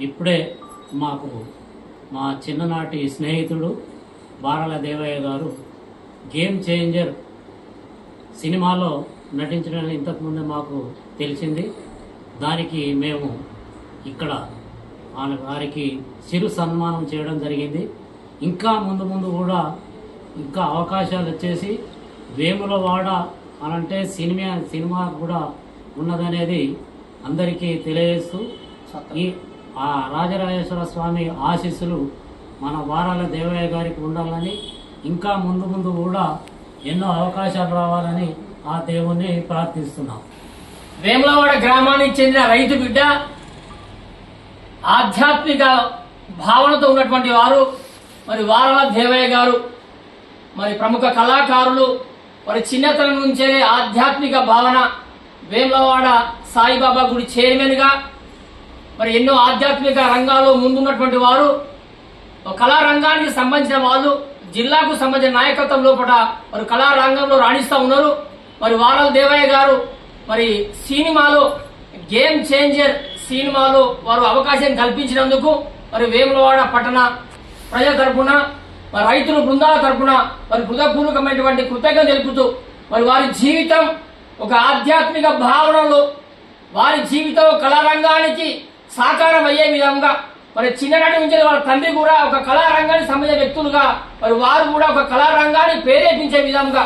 ఇప్పుడే మాకు మా చిన్ననాటి స్నేహితుడు బారాల దేవయ్య గారు గేమ్ చేంజర్ సినిమాలో నటించడానికి ఇంతకుముందే మాకు తెలిసింది. దానికి మేము ఇక్కడ వారికి చిరు సన్మానం చేయడం జరిగింది. ఇంకా ముందు ముందు కూడా ఇంకా అవకాశాలు వచ్చేసి వేములవాడ అనంటే సినిమా కూడా ఉన్నదనేది అందరికీ తెలియజేస్తూ ఈ ఆ రాజరాజేశ్వర స్వామి ఆశీస్సులు మన బారాల దేవయ్య గారికి ఉండాలని, ఇంకా ముందు ముందు కూడా ఎన్నో అవకాశాలు రావాలని ఆ దేవుణ్ణి ప్రార్థిస్తున్నాం. వేములవాడ గ్రామానికి చెందిన రైతు బిడ్డ, ఆధ్యాత్మిక భావనతో ఉన్నటువంటి వారు మరి బారాల దేవయ్య గారు. మరి ప్రముఖ కళాకారులు, మరి చిన్నతనం నుంచే ఆధ్యాత్మిక భావన, వేములవాడ సాయిబాబా గుడి చైర్మన్ గా మరి ఎన్నో ఆధ్యాత్మిక రంగాల్లో ముందున్నటువంటి వారు. కళారంగానికి సంబంధించిన వాళ్ళు, జిల్లాకు సంబంధించిన నాయకత్వం లోపల మరి కళారంగంలో రాణిస్తా ఉన్నారు. మరి బారాల దేవయ్య గారు మరి సినిమాలో గేమ్ చేంజర్ సినిమాలో వారు అవకాశం కల్పించినందుకు మరి వేములవాడ పట్టణ ప్రజల తరఫున, మరి రైతుల బృందాల తరఫున మరి హృదయపూర్వకమైనటువంటి కృతజ్ఞత తెలుపుతూ మరి వారి జీవితం ఒక ఆధ్యాత్మిక భావనలో, వారి జీవితం కళారంగానికి సాకారం అయ్యే విధంగా, మరి చిన్ననాటి నుంచి వాళ్ళ తండ్రి కూడా ఒక కళారంగానికి సంబంధించిన వ్యక్తులుగా మరి వారు కూడా ఒక కళారంగాన్ని ప్రేరేపించే విధంగా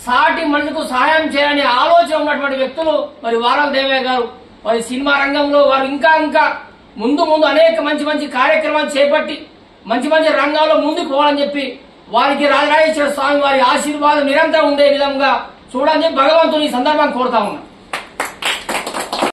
సాటి మనుషులకు సహాయం చేయాలనే ఆలోచన ఉన్నటువంటి వ్యక్తులు మరి బారాల దేవయ్య గారు. మరి సినిమా రంగంలో వారు ఇంకా ముందు అనేక మంచి కార్యక్రమాలు చేపట్టి మంచి రంగాల్లో ముందుకు పోవాలని చెప్పి వారికి రాజరాజేశ్వర స్వామి వారి ఆశీర్వాదం నిరంతరం ఉండే విధంగా చూడాలని భగవంతుని సందర్భంగా కోరుతా ఉన్నా.